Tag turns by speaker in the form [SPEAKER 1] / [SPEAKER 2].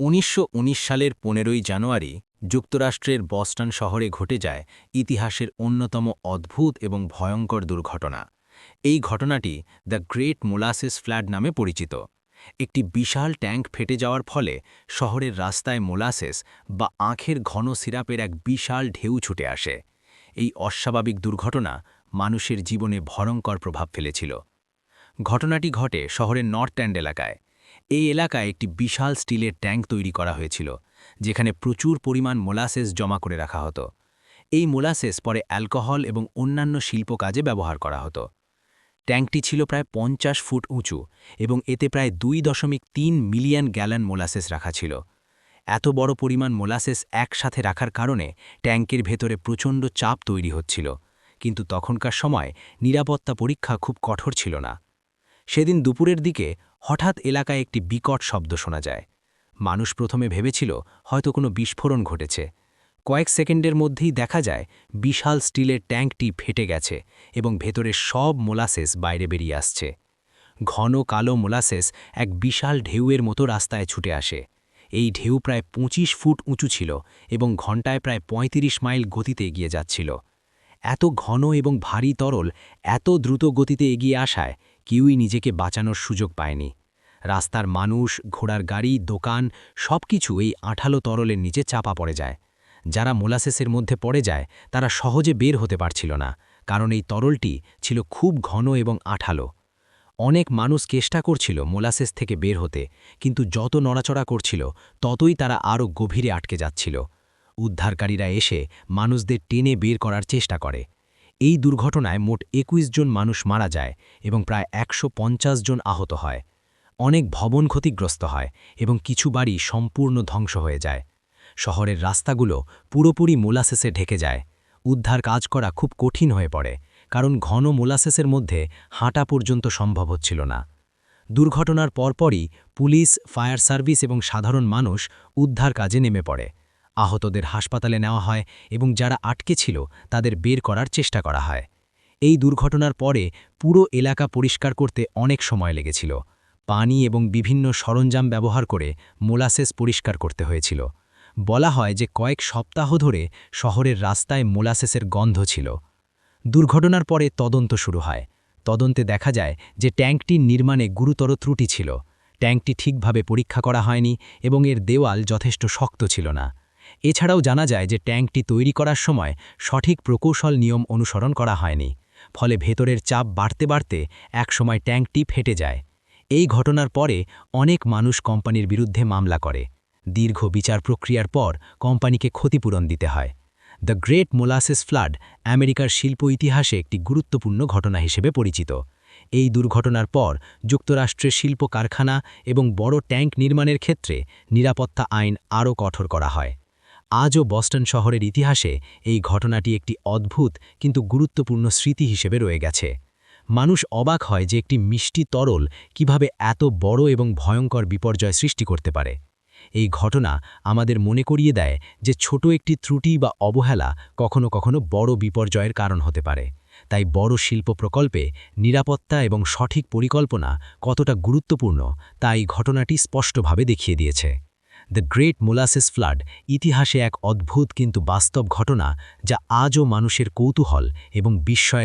[SPEAKER 1] ১৯১৯ সালের ১৫ই জানুয়ারি যুক্তরাষ্ট্রের বস্টন শহরে ঘটে যায় ইতিহাসের অন্যতম অদ্ভুত এবং ভয়ঙ্কর দুর্ঘটনা। এই ঘটনাটি দ্য গ্রেট মোলাসেস ফ্লাড নামে পরিচিত। একটি বিশাল ট্যাঙ্ক ফেটে যাওয়ার ফলে শহরের রাস্তায় মোলাসেস বা আখের ঘন সিরাপের এক বিশাল ঢেউ ছুটে আসে। এই অস্বাভাবিক দুর্ঘটনা মানুষের জীবনে ভয়ঙ্কর প্রভাব ফেলেছিল। ঘটনাটি ঘটে শহরের নর্থ এন্ড এলাকায়। এই এলাকায় একটি বিশাল স্টিলের ট্যাঙ্ক তৈরি করা হয়েছিল, যেখানে প্রচুর পরিমাণ মোলাসেস জমা করে রাখা হতো। এই মোলাসেস পরে অ্যালকোহল এবং অন্যান্য শিল্প কাজে ব্যবহার করা হতো। ট্যাঙ্কটি ছিল প্রায় ৫০ ফুট উঁচু এবং এতে প্রায় ২.৩ মিলিয়ন গ্যালন মোলাসেস রাখা ছিল। এত বড় পরিমাণ মোলাসেস একসাথে রাখার কারণে ট্যাঙ্কের ভেতরে প্রচণ্ড চাপ তৈরি হচ্ছিল, কিন্তু তখনকার সময় নিরাপত্তা পরীক্ষা খুব কঠোর ছিল না। সেদিন দুপুরের দিকে হঠাৎ এলাকায় একটি বিকট শব্দ শোনা যায়। মানুষ প্রথমে ভেবেছিল হয়তো কোনো বিস্ফোরণ ঘটেছে। কয়েক সেকেন্ডের মধ্যেই দেখা যায় বিশাল স্টিলের ট্যাঙ্কটি ফেটে গেছে এবং ভেতরের সব মোলাসেস বাইরে বেরিয়ে আসছে। ঘন কালো মোলাসেস এক বিশাল ঢেউয়ের মতো রাস্তায় ছুটে আসে। এই ঢেউ প্রায় ২৫ ফুট উঁচু ছিল এবং ঘণ্টায় প্রায় ৩৫ মাইল গতিতে এগিয়ে যাচ্ছিল। এত ঘন এবং ভারী তরল এত দ্রুত গতিতে এগিয়ে আসায় কেউই নিজেকে বাঁচানোর সুযোগ পায়নি। রাস্তার মানুষ, ঘোড়ার গাড়ি, দোকান সবকিছু এই আঠালো তরলের নিচে চাপা পড়ে যায়। যারা মোলাসেসের মধ্যে পড়ে যায় তারা সহজে বের হতে পারছিল না, কারণ এই তরলটি ছিল খুব ঘন এবং আঠালো। অনেক মানুষ চেষ্টা করছিল মোলাসেস থেকে বের হতে, কিন্তু যত নড়াচড়া করছিল ততই তারা আরও গভীরে আটকে যাচ্ছিল। উদ্ধারকারীরা এসে মানুষদের টেনে বের করার চেষ্টা করে। এই দুর্ঘটনায় মোট ২১ জন মানুষ মারা যায় এবং প্রায় ১৫০ জন আহত হয়। অনেক ভবন ক্ষতিগ্রস্ত হয় এবং কিছু বাড়ি সম্পূর্ণ ধ্বংস হয়ে যায়। শহরের রাস্তাগুলো পুরোপুরি মোলাসেসে ঢেকে যায়। উদ্ধার কাজ করা খুব কঠিন হয়ে পড়ে, কারণ ঘন মোলাসেসের মধ্যে হাঁটা পর্যন্ত সম্ভব হচ্ছিল না। দুর্ঘটনার পরপরই পুলিশ, ফায়ার সার্ভিস এবং সাধারণ মানুষ উদ্ধার কাজে নেমে পড়ে। আহতদের হাসপাতালে নেওয়া হয় এবং যারা আটকে ছিল তাদের বের করার চেষ্টা করা হয়। এই দুর্ঘটনার পরে পুরো এলাকা পরিষ্কার করতে অনেক সময় লেগেছিল। পানি এবং বিভিন্ন সরঞ্জাম ব্যবহার করে মোলাসেস পরিষ্কার করতে হয়েছিল। বলা হয় যে কয়েক সপ্তাহ ধরে শহরের রাস্তায় মোলাসেসের গন্ধ ছিল। দুর্ঘটনার পরে তদন্ত শুরু হয়। তদন্তে দেখা যায় যে ট্যাঙ্কটির নির্মাণে গুরুতর ত্রুটি ছিল। ট্যাঙ্কটি ঠিকভাবে পরীক্ষা করা হয়নি এবং এর দেওয়াল যথেষ্ট শক্ত ছিল না। এছাড়াও জানা যায় যে ট্যাঙ্কটি তৈরি করার সময় সঠিক প্রকৌশল নিয়ম অনুসরণ করা হয়নি, ফলে ভেতরের চাপ বাড়তে বাড়তে একসময় ট্যাঙ্কটি ফেটে যায়। এই ঘটনার পরে অনেক মানুষ কোম্পানির বিরুদ্ধে মামলা করে। দীর্ঘ বিচার প্রক্রিয়ার পর কোম্পানিকে ক্ষতিপূরণ দিতে হয়। দ্য গ্রেট মোলাসেস ফ্লাড আমেরিকার শিল্প ইতিহাসে একটি গুরুত্বপূর্ণ ঘটনা হিসেবে পরিচিত। এই দুর্ঘটনার পর যুক্তরাষ্ট্রের শিল্প কারখানা এবং বড় ট্যাঙ্ক নির্মাণের ক্ষেত্রে নিরাপত্তা আইন আরও কঠোর করা হয়। আজও বস্টন শহরের ইতিহাসে এই ঘটনাটি একটি অদ্ভুত কিন্তু গুরুত্বপূর্ণ স্মৃতি হিসেবে রয়ে গেছে। মানুষ অবাক হয় যে একটি মিষ্টি তরল কিভাবে এত বড় এবং ভয়ঙ্কর বিপর্যয় সৃষ্টি করতে পারে। এই ঘটনা আমাদের মনে করিয়ে দেয় যে ছোট একটি ত্রুটি বা অবহেলা কখনো কখনো বড় বিপর্যয়ের কারণ হতে পারে। তাই বড় শিল্প প্রকল্পে নিরাপত্তা এবং সঠিক পরিকল্পনা কতটা গুরুত্বপূর্ণ তা এই ঘটনাটি স্পষ্টভাবে দেখিয়ে দিয়েছে। দ্য গ্রেট মোলাসেস ফ্লাড ইতিহাসে এক অদ্ভুত কিন্তু বাস্তব ঘটনা, যা আজও মানুষের কৌতূহল এবং বিস্ময়